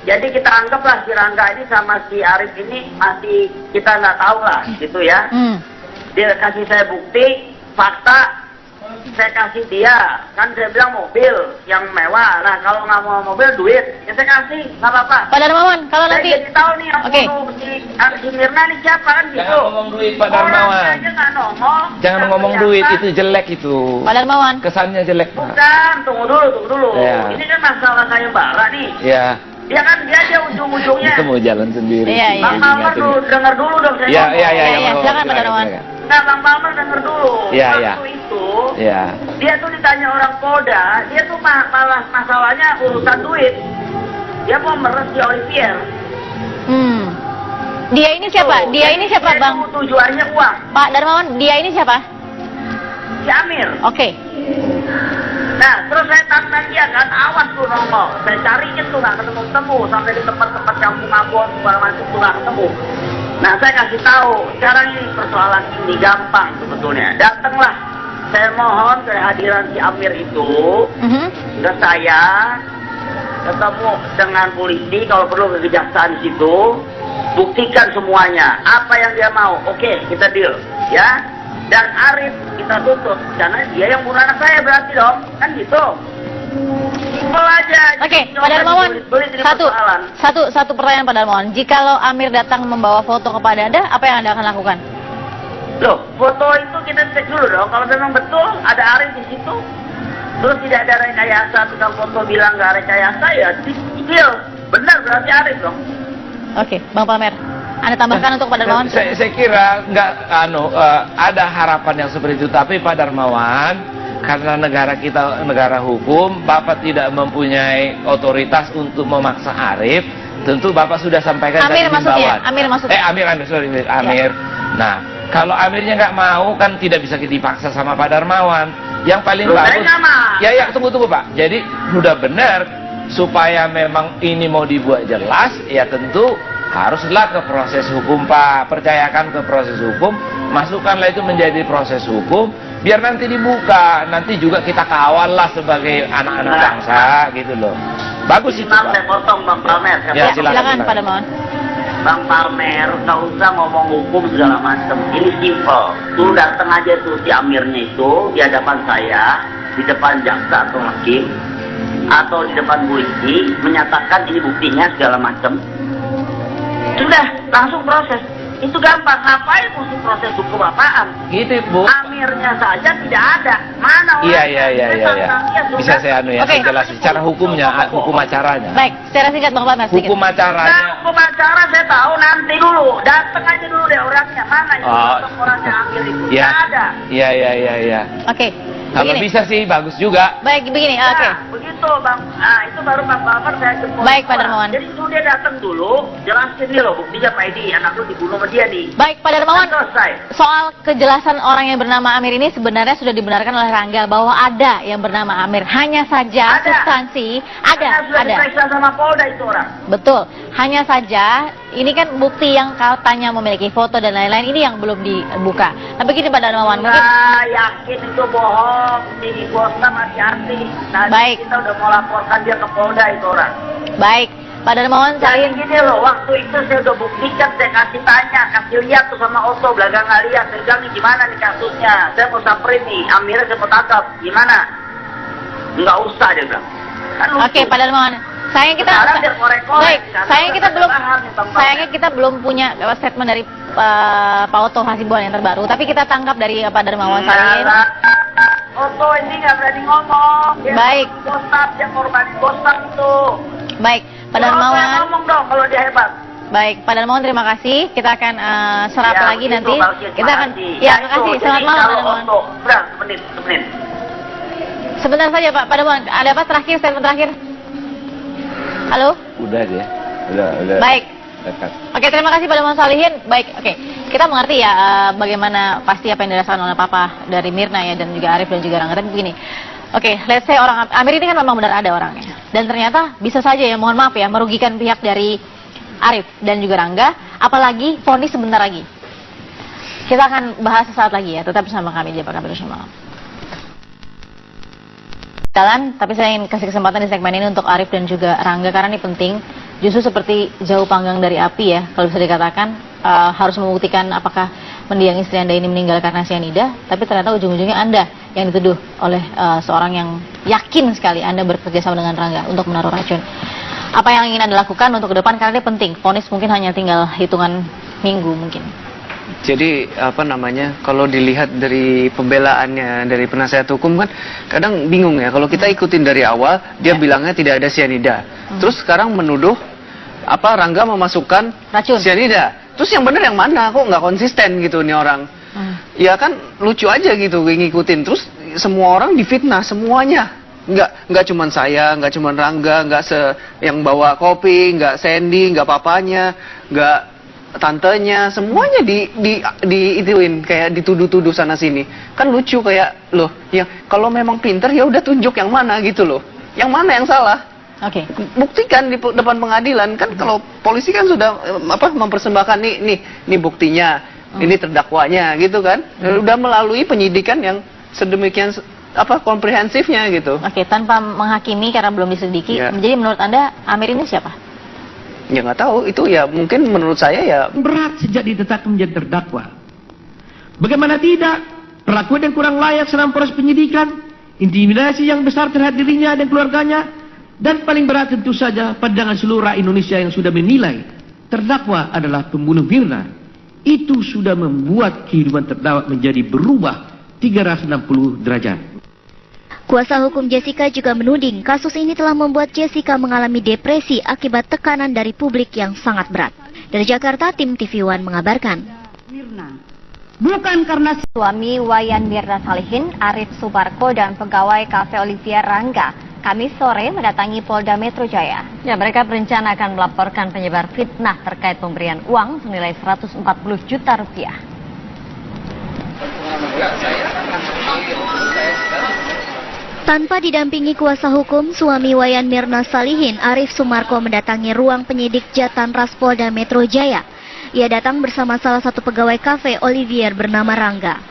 Jadi kita anggaplah si Rangga ini sama si Arif ini masih kita nggak tahu lah, gitu ya. Dia kasih saya bukti, fakta, saya kasih dia. Kan saya bilang mobil yang mewah. Nah kalau nggak mau mobil, duit. Ya saya kasih, nggak apa-apa. Pak Darmawan, kalau saya nanti... jadi tahu nih yang bunuh si Mirna nih siapa kan gitu. Jangan ngomong duit, Pak Darmawan. Jangan ngomong duit, itu jelek itu. Pak Darmawan. Kesannya jelek. Bukan, tunggu dulu. Ya. Ini kan masalah sayembara nih. Ya. Dia kan dia aja ujung-ujungnya. Itu mau jalan sendiri. Iya. Bang Palmer dulu, denger dulu dong saya ngomong. Iya, silakan Pak Darmawan. Nah, Bang Palmer denger dulu. Iya. Waktu itu, Iya. dia tuh ditanya orang Polda, dia tuh malah masalahnya urusan duit. Dia mau meres si Olivier. Dia ini siapa? Dia ini siapa, Bang? Tujuannya uang. Pak Darmawan, dia ini siapa? Si Amir. Oke. Nah, terus saya tanya dia kan, awas tuh nongol. Saya cariin tuh nggak ketemu-temu sampai di tempat-tempat kampung Abon segala macam tuh nggak ketemu. Nah, saya kasih tahu, sekarang ini persoalan ini gampang sebetulnya. Datanglah, saya mohon kehadiran si Amir itu ke saya, ketemu dengan polisi, kalau perlu ke kejaksaan di situ, buktikan semuanya. Apa yang dia mau, oke, kita deal, ya. Dan Arif kita tutup, karena dia yang bunuh anak saya berarti dong, kan gitu. Simpel aja. Oke, Pak Darmawan, satu pertanyaan Pak Darmawan. Jikalau Amir datang membawa foto kepada Anda, apa yang Anda akan lakukan? Loh, foto itu kita cek dulu dong. Kalau memang betul ada Arif di situ, terus tidak ada rekayasa, tukang foto bilang nggak rekayasa, ya deal. Benar berarti Arif dong. Oke, Bang Palmer. Anda tambahkan untuk Pak Darmawan? Saya kira nggak ada harapan yang seperti itu, tapi Pak Darmawan, karena negara kita negara hukum, Bapak tidak mempunyai otoritas untuk memaksa Arif. Tentu Bapak sudah sampaikan Amir tadi maksudnya, Amir, sorry, Amir. Ya. Nah, kalau Amirnya nggak mau, kan tidak bisa dipaksa sama Pak Darmawan. Yang paling bagus, ya tunggu Pak. Jadi sudah benar, supaya memang ini mau dibuat jelas, ya tentu haruslah ke proses hukum, Pak. Percayakan ke proses hukum, masukkanlah itu menjadi proses hukum, biar nanti dibuka. Nanti juga kita kawal lah sebagai anak-anak bangsa, gitu loh. Bagus itu, Pak. Saya potong Bang Palmer. Ya, silakan Pak Darmawan. Bang Palmer, nggak usah ngomong hukum segala macam. Ini simple. Tuh datang aja tuh si Amirnya itu di hadapan saya, di depan jaksa atau hakim, atau di depan polisi, menyatakan ini buktinya segala macam. Sudah, langsung proses. Itu gampang. Ngapain mesti proses hukum apaan? Gitu, Bu. Amirnya saja tidak ada. Mana orang? Iya. Bisa saya jelasin secara hukumnya, hukum acaranya. Baik, secara singkat Bang Palmer. Hukum acaranya. Nah, hukum acara saya tahu nanti dulu. Datang aja dulu deh orangnya. Mana itu orangnya Amir itu? Iya. Tidak ada. Iya. Oke. Kalau bisa sih bagus juga. Baik, begini. Nah, Oke. begitu Bang. Nah, itu baru Bang Palmer saya jemput. Baik, Pak Darmawan. Jadi itu dia datang dulu, jelasin nih loh buktinya Pak Edi, anak lu dibunuh sama dia nih. Baik, Pak Darmawan. Selesai. Soal kejelasan orang yang bernama Amir ini sebenarnya sudah dibenarkan oleh Rangga bahwa ada yang bernama Amir. Hanya saja substansi ada. Sudah diperiksa sama Polda itu orang. Betul. Hanya saja ini kan bukti yang katanya memiliki foto dan lain-lain ini yang belum dibuka. Nah, begini Pak Darmawan, mungkin yakin itu bohong, ini Bosta masih hati. Nah, baik. Kita udah mau laporkan dia ke Polda itu orang. Baik, Pak Darmawan, jadi gini loh, waktu itu saya udah buktikan, saya kasih tanya, kasih lihat tuh sama Otto, belagang nggak lihat, saya bilang nih gimana nih kasusnya, saya mau samperin nih, Amirnya saya mau tangkap, gimana? Nggak usah dia bilang. Kan oke, Pak Darmawan. Sayangnya kita belum punya statement dari Pak Otto Hasibuan yang terbaru, tapi kita tangkap dari Pak Darmawan Salihin. Otto ini nggak berani ngomong. Baik. Dia korban bostak itu. Baik, Pak Darmawan. Ngomong dong kalau dia hebat. Baik, Pak Darmawan terima kasih. Kita akan serap lagi nanti. Kita akan. Ya, terima kasih. Selamat malam, Pak Darmawan. Semenit. Sebentar saja, Pak Darmawan. Ada apa terakhir, statement terakhir? Halo? Udah dia. Udah. Baik. Dekat. Oke, terima kasih Pak Darmawan Salihin. Baik, oke. kita mengerti ya bagaimana pasti apa yang dirasakan oleh papa dari Mirna ya, dan juga Arif dan juga Rangga. Tapi begini, oke, let's say orang Amir ini kan memang benar ada orangnya, dan ternyata bisa saja ya, mohon maaf ya, merugikan pihak dari Arif dan juga Rangga, apalagi vonis sebentar lagi. Kita akan bahas sesaat lagi ya, tetap bersama kami di Jakarta Bersama Malam. Jalan, tapi saya ingin kasih kesempatan di segmen ini untuk Arif dan juga Rangga karena ini penting. Justru seperti jauh panggang dari api ya, kalau bisa dikatakan harus membuktikan apakah mendiang istri Anda ini meninggal karena cyanida, tapi ternyata ujung-ujungnya Anda yang dituduh oleh seorang yang yakin sekali Anda bekerja sama dengan Rangga untuk menaruh racun. Apa yang ingin Anda lakukan untuk ke depan, karena ini penting, vonis mungkin hanya tinggal hitungan minggu mungkin. Jadi kalau dilihat dari pembelaannya dari penasihat hukum kan kadang bingung ya, kalau kita ikutin dari awal dia bilangnya tidak ada cyanida, terus sekarang menuduh Rangga memasukkan racun cyanida, terus yang benar yang mana, kok nggak konsisten gitu nih orang. Ya kan lucu aja gitu ngikutin, terus semua orang difitnah semuanya, nggak cuman saya, nggak cuman Rangga, nggak yang bawa kopi, nggak Sandy, nggak papanya, nggak tantenya, semuanya ituin kayak dituduh-tuduh sana sini. Kan lucu, kayak loh, ya kalau memang pinter ya udah tunjuk yang mana gitu loh. Yang mana yang salah? Oke. Buktikan di depan pengadilan kan. Kalau polisi kan sudah mempersembahkan nih buktinya, ini terdakwanya gitu kan. Udah melalui penyidikan yang sedemikian komprehensifnya gitu. Oke, tanpa menghakimi karena belum diselidiki. Ya. Jadi menurut Anda Amir ini siapa? Ya nggak tahu, itu ya mungkin menurut saya ya berat sejak ditetapkan menjadi terdakwa. Bagaimana tidak, perlakuan yang kurang layak selama proses penyidikan, intimidasi yang besar terhadap dirinya dan keluarganya, dan paling berat tentu saja pandangan seluruh rakyat Indonesia yang sudah menilai terdakwa adalah pembunuh Mirna. Itu sudah membuat kehidupan terdakwa menjadi berubah 360 derajat. Kuasa hukum Jessica juga menuding kasus ini telah membuat Jessica mengalami depresi akibat tekanan dari publik yang sangat berat. Dari Jakarta, tim TV One mengabarkan. Bukan karena suami Wayan Mirna Salihin, Arif Sumarko, dan pegawai Cafe Olivia Rangga Kamis sore mendatangi Polda Metro Jaya. Ya, mereka berencana akan melaporkan penyebar fitnah terkait pemberian uang senilai 140 juta rupiah. Tanpa didampingi kuasa hukum, suami Wayan Mirna Salihin, Arif Sumarko, mendatangi ruang penyidik Jatanras Polda Metro Jaya. Ia datang bersama salah satu pegawai kafe Olivier bernama Rangga.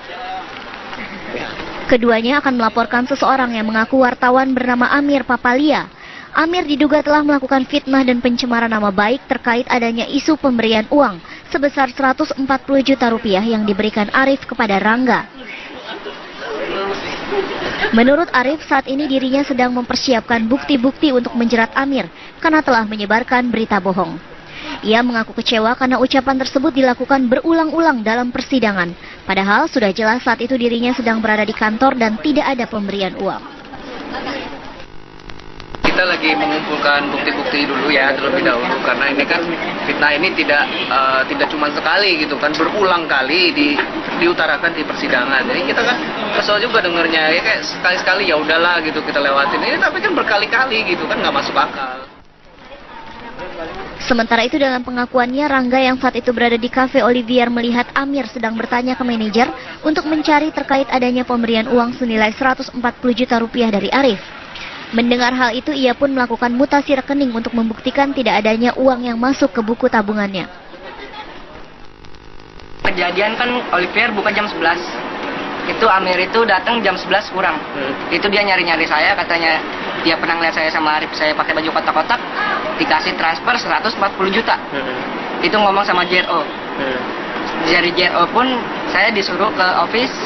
Keduanya akan melaporkan seseorang yang mengaku wartawan bernama Amir Papalia. Amir diduga telah melakukan fitnah dan pencemaran nama baik terkait adanya isu pemberian uang sebesar 140 juta rupiah yang diberikan Arif kepada Rangga. Menurut Arif, saat ini dirinya sedang mempersiapkan bukti-bukti untuk menjerat Amir karena telah menyebarkan berita bohong. Ia mengaku kecewa karena ucapan tersebut dilakukan berulang-ulang dalam persidangan. Padahal sudah jelas saat itu dirinya sedang berada di kantor dan tidak ada pemberian uang. Kita lagi mengumpulkan bukti-bukti dulu ya terlebih dahulu, karena ini kan fitnah ini tidak cuma sekali gitu kan, berulang kali diutarakan di persidangan. Jadi kita kan kesel juga dengernya, ya kayak sekali-sekali ya udahlah gitu kita lewatin ini, tapi kan berkali-kali gitu kan nggak masuk akal. Sementara itu dalam pengakuannya, Rangga yang saat itu berada di Cafe Olivier melihat Amir sedang bertanya ke manajer untuk mencari terkait adanya pemberian uang senilai 140 juta rupiah dari Arif. Mendengar hal itu, ia pun melakukan mutasi rekening untuk membuktikan tidak adanya uang yang masuk ke buku tabungannya. Kejadian kan Olivier buka jam 11. Itu Amir itu datang jam 11 kurang. Itu dia nyari-nyari saya, katanya dia pernah lihat saya sama Arif, saya pakai baju kotak-kotak, dikasih transfer 140 juta. Itu ngomong sama JRO. Dari JRO pun saya disuruh ke office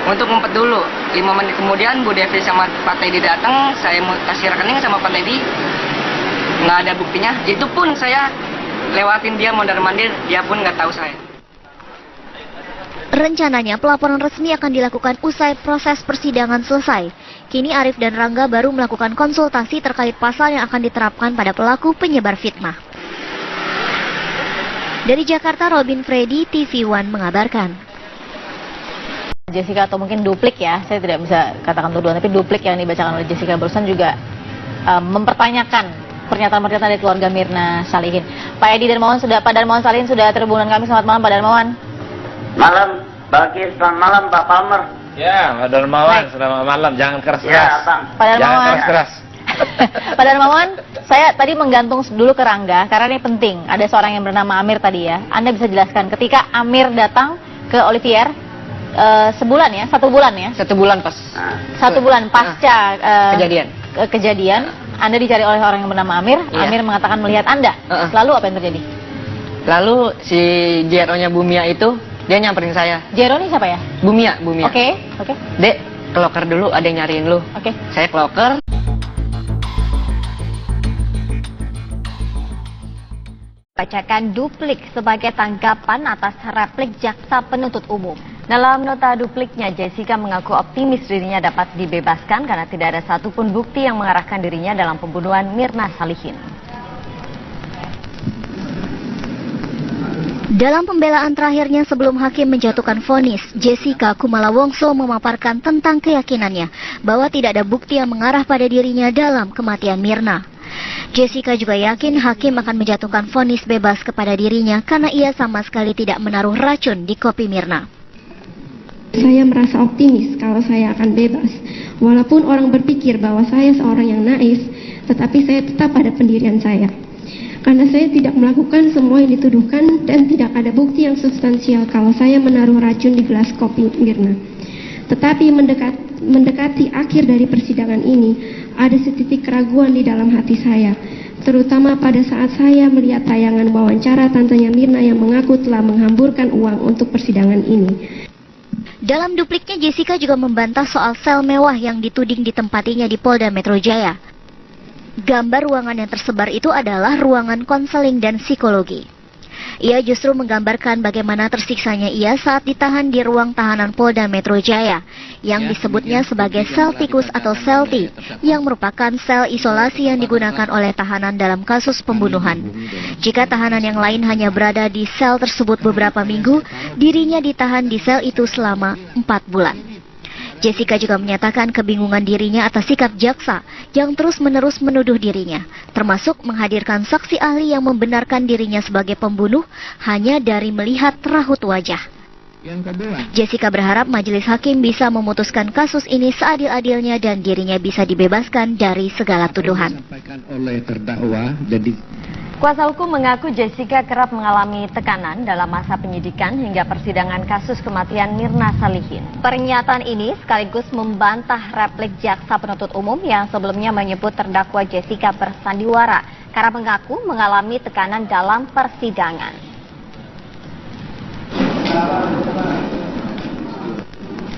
untuk ngumpet dulu. 5 menit kemudian Bu Devi sama Pak Teddy datang, saya mau kasih rekening sama Pak Teddy, nggak ada buktinya. Itu pun saya lewatin dia mondar-mandir, dia pun nggak tahu saya. Rencananya pelaporan resmi akan dilakukan usai proses persidangan selesai. Kini Arif dan Rangga baru melakukan konsultasi terkait pasal yang akan diterapkan pada pelaku penyebar fitnah. Dari Jakarta, Robin Freddy, TV One mengabarkan. Jessica atau mungkin duplik ya, saya tidak bisa katakan tuduhan, tapi duplik yang dibacakan oleh Jessica barusan juga mempertanyakan pernyataan-pernyataan dari keluarga Mirna Salihin. Pak Darmawan Salihin sudah terhubung dengan kami. Selamat malam Pak Darmawan. Malam, Bagi, selamat malam Pak Palmer. Ya, Pak Darmawan, selamat malam. Jangan keras-keras. Ya, Bang. Pak Jangan Darmawan. keras-keras. Pak Darmawan, saya tadi menggantung dulu ke Rangga karena ini penting. Ada seorang yang bernama Amir tadi ya. Anda bisa jelaskan ketika Amir datang ke Olivier sebulan ya, 1 bulan ya? 1 bulan pas 1 bulan pasca kejadian. kejadian, Anda dicari oleh orang yang bernama Amir. Iya. Amir mengatakan melihat Anda. Lalu apa yang terjadi? Lalu si Jero-nya Bumia itu dia nyamperin saya. Jero ini siapa ya? Bumia. Oke. Dek, ke loker dulu, ada yang nyariin lu. Oke. Saya ke loker. Bacakan duplik sebagai tanggapan atas replik jaksa penuntut umum. Dalam nota dupliknya, Jessica mengaku optimis dirinya dapat dibebaskan karena tidak ada satupun bukti yang mengarahkan dirinya dalam pembunuhan Mirna Salihin. Dalam pembelaan terakhirnya sebelum hakim menjatuhkan vonis, Jessica Kumala Wongso memaparkan tentang keyakinannya bahwa tidak ada bukti yang mengarah pada dirinya dalam kematian Mirna. Jessica juga yakin hakim akan menjatuhkan vonis bebas kepada dirinya karena ia sama sekali tidak menaruh racun di kopi Mirna. Saya merasa optimis kalau saya akan bebas. Walaupun orang berpikir bahwa saya seorang yang naif, tetapi saya tetap pada pendirian saya. Karena saya tidak melakukan semua yang dituduhkan dan tidak ada bukti yang substansial kalau saya menaruh racun di gelas kopi Mirna. Tetapi mendekati akhir dari persidangan ini, ada setitik keraguan di dalam hati saya, terutama pada saat saya melihat tayangan wawancara tantenya Mirna yang mengaku telah menghamburkan uang untuk persidangan ini. Dalam dupliknya, Jessica juga membantah soal sel mewah yang dituding ditempatinya di Polda Metro Jaya. Gambar ruangan yang tersebar itu adalah ruangan konseling dan psikologi. Ia justru menggambarkan bagaimana tersiksanya ia saat ditahan di ruang tahanan Polda Metro Jaya, yang disebutnya sebagai sel tikus atau sel T, yang merupakan sel isolasi yang digunakan oleh tahanan dalam kasus pembunuhan. Jika tahanan yang lain hanya berada di sel tersebut beberapa minggu, dirinya ditahan di sel itu selama 4 bulan. Jessica juga menyatakan kebingungan dirinya atas sikap jaksa yang terus-menerus menuduh dirinya, termasuk menghadirkan saksi ahli yang membenarkan dirinya sebagai pembunuh hanya dari melihat raut wajah. Jessica berharap majelis hakim bisa memutuskan kasus ini seadil-adilnya dan dirinya bisa dibebaskan dari segala tuduhan. Kuasa hukum mengaku Jessica kerap mengalami tekanan dalam masa penyidikan hingga persidangan kasus kematian Mirna Salihin. Pernyataan ini sekaligus membantah replik jaksa penuntut umum yang sebelumnya menyebut terdakwa Jessica bersandiwara karena mengaku mengalami tekanan dalam persidangan.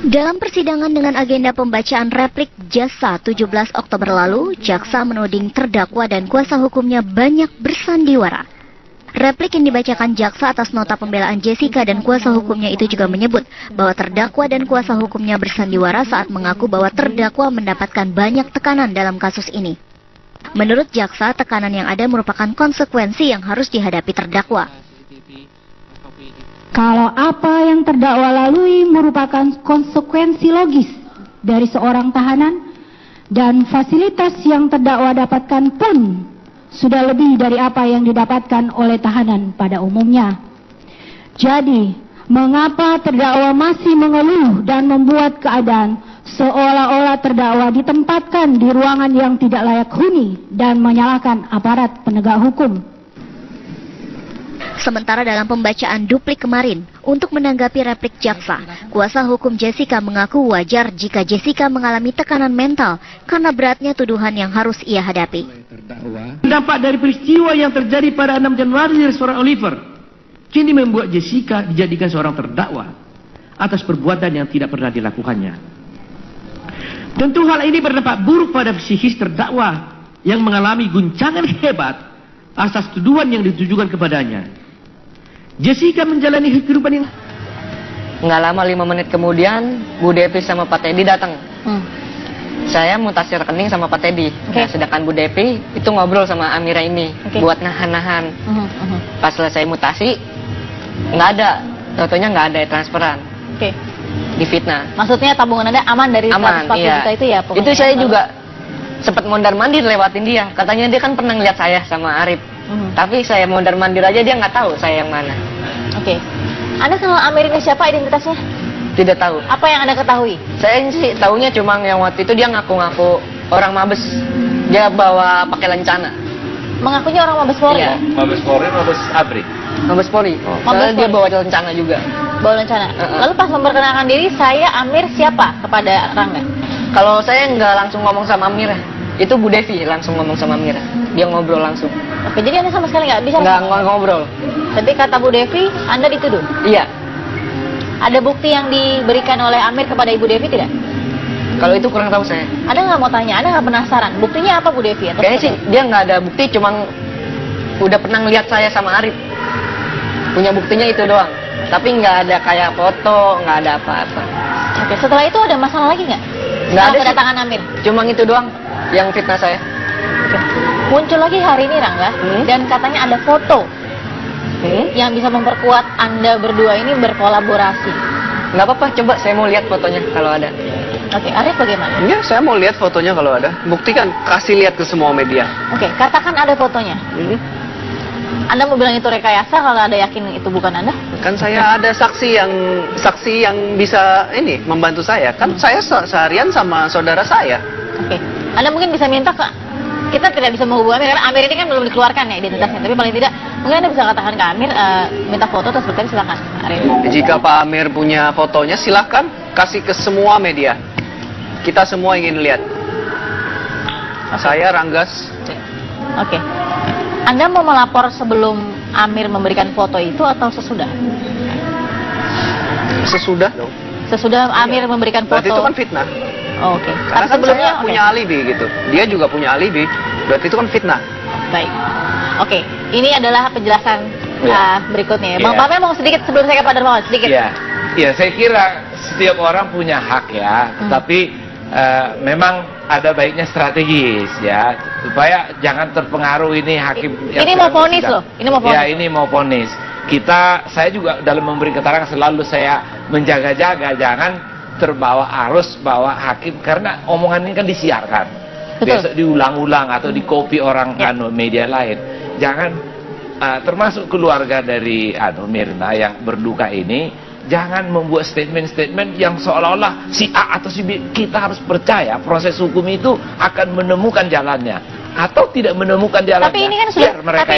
Dalam persidangan dengan agenda pembacaan replik jaksa 17 Oktober lalu, jaksa menuding terdakwa dan kuasa hukumnya banyak bersandiwara. Replik yang dibacakan jaksa atas nota pembelaan Jessica dan kuasa hukumnya itu juga menyebut bahwa terdakwa dan kuasa hukumnya bersandiwara saat mengaku bahwa terdakwa mendapatkan banyak tekanan dalam kasus ini. Menurut jaksa, tekanan yang ada merupakan konsekuensi yang harus dihadapi terdakwa. Kalau apa yang terdakwa lalui merupakan konsekuensi logis dari seorang tahanan dan fasilitas yang terdakwa dapatkan pun sudah lebih dari apa yang didapatkan oleh tahanan pada umumnya. Jadi, mengapa terdakwa masih mengeluh dan membuat keadaan seolah-olah terdakwa ditempatkan di ruangan yang tidak layak huni dan menyalahkan aparat penegak hukum? Sementara dalam pembacaan duplik kemarin, untuk menanggapi replik jaksa, kuasa hukum Jessica mengaku wajar jika Jessica mengalami tekanan mental karena beratnya tuduhan yang harus ia hadapi. Dampak dari peristiwa yang terjadi pada 6 Januari di restoran Oliver, kini membuat Jessica dijadikan seorang terdakwa atas perbuatan yang tidak pernah dilakukannya. Tentu hal ini berdampak buruk pada psikis terdakwa yang mengalami guncangan hebat atas tuduhan yang ditujukan kepadanya. Jessica menjalani kehidupan yang... Nggak lama 5 menit kemudian Bu Depi sama Pak Teddy datang. Saya mutasi rekening sama Pak Teddy. Nah, sedangkan Bu Depi itu ngobrol sama Amira ini buat nahan-nahan. Pas selesai mutasi nggak ada, tentunya nggak ada transferan. Difitnah. Maksudnya tabungan Anda aman dari 140 juta itu ya? Itu saya juga sempat mondar-mandir lewatin dia. Katanya dia kan pernah ngeliat saya sama Arif Tapi saya mondar-mandir aja, dia nggak tahu saya yang mana. Oke. Anda kenal Amir ini siapa, identitasnya? Tidak tahu. Apa yang Anda ketahui? Saya sih tahunya cuma yang waktu itu dia ngaku-ngaku orang Mabes. Dia bawa pakai lencana. Mengakunya orang Mabes Polri? Iya. Mabes Polri, Mabes ABRI. Mabes Polri. Mabes Soalnya dia Polri. bawa lencana juga. Bawa lencana. Lalu pas memperkenalkan diri, saya Amir siapa kepada Rangga? Kalau saya nggak langsung ngomong sama Amir, itu Bu Devi langsung ngomong sama Amir. Dia ngobrol langsung. Oke, jadi Anda sama sekali nggak bisa Nggak ngobrol. Tapi kata Bu Devi, Anda dituduh? Iya. Ada bukti yang diberikan oleh Amir kepada Ibu Devi tidak? Kalau itu kurang tahu saya. Anda nggak mau tanya, Anda nggak penasaran. Buktinya apa Bu Devi? Atau Kayaknya sih dia nggak ada bukti, cuma udah pernah ngeliat saya sama Arif. Punya buktinya itu doang. Tapi nggak ada kayak foto, nggak ada apa-apa. Oke, setelah itu ada masalah lagi nggak? Nggak ada sih. Kedatangan Amir. Cuma itu doang yang fitnah saya. Muncul lagi hari ini Rangga, dan katanya ada foto yang bisa memperkuat Anda berdua ini berkolaborasi. Nggak apa-apa, coba saya mau lihat fotonya kalau ada. Oke, Arif bagaimana? Ya, saya mau lihat fotonya kalau ada. Buktikan, kasih lihat ke semua media. Oke, katakan ada fotonya. Anda mau bilang itu rekayasa kalau Anda yakin itu bukan Anda? Kan saya ada saksi yang bisa ini membantu saya. Kan saya seharian sama saudara saya. Oke, Anda mungkin bisa minta ke, kita tidak bisa menghubungi Amir, karena Amir ini kan belum dikeluarkan ya identitasnya. Tapi paling tidak, mungkin Anda bisa katakan ke Amir, minta foto atau seperti itu, silakan. Arif. Jika Pak Amir punya fotonya, silahkan kasih ke semua media. Kita semua ingin lihat. Saya Ranggas. Oke. Anda mau melapor sebelum Amir memberikan foto itu atau sesudah? Sesudah dong. Sesudah Amir memberikan foto. Berarti itu kan fitnah. Oh, oke. Karena Tapi kan sebelumnya saya punya alibi gitu. Dia juga punya alibi. Berarti itu kan fitnah. Baik. Oke, ini adalah penjelasan berikutnya. Bang Iya. Pamer mau sedikit sebelum saya ke Pak Darmawan, sedikit. Ya, saya kira setiap orang punya hak ya, tetapi memang ada baiknya strategis ya, supaya jangan terpengaruh ini hakim. Ini mau vonis loh, ini mau vonis. Ya, ini mau vonis. Saya juga dalam memberi keterangan selalu saya menjaga-jaga, jangan terbawa arus bahwa hakim, karena omongan ini kan disiarkan. Betul. Besok diulang-ulang atau dikopi orang media lain. Jangan termasuk keluarga dari Mirna yang berduka ini, jangan membuat statement-statement yang seolah-olah si A atau si B. Kita harus percaya proses hukum itu akan menemukan jalannya atau tidak menemukan jalannya. Tapi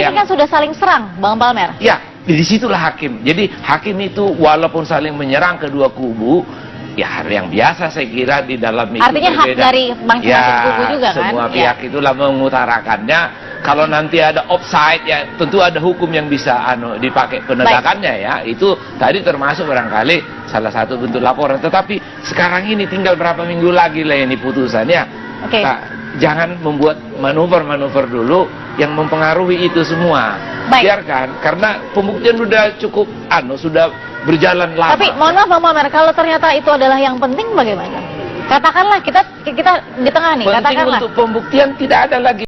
ini kan sudah saling serang, Bang Palmer. Ya, disitulah hakim. Jadi hakim itu walaupun saling menyerang kedua kubu, ya hal yang biasa saya kira di dalam itu. Artinya hak dari masing-masing kubu juga kan? Semua pihak itulah mengutarakannya. Kalau nanti ada offside, ya tentu ada hukum yang bisa dipakai penegakannya ya. Itu tadi termasuk barangkali salah satu bentuk laporan. Tetapi sekarang ini tinggal berapa minggu lagi lah ini putusannya. Oke. Nah, jangan membuat manuver-manuver dulu yang mempengaruhi itu semua. Baik. Biarkan, karena pembuktian sudah cukup sudah berjalan lama. Tapi mohon maaf Bang Palmer, kalau ternyata itu adalah yang penting bagaimana? Katakanlah kita di tengah nih, penting katakanlah. untuk pembuktian tidak ada lagi.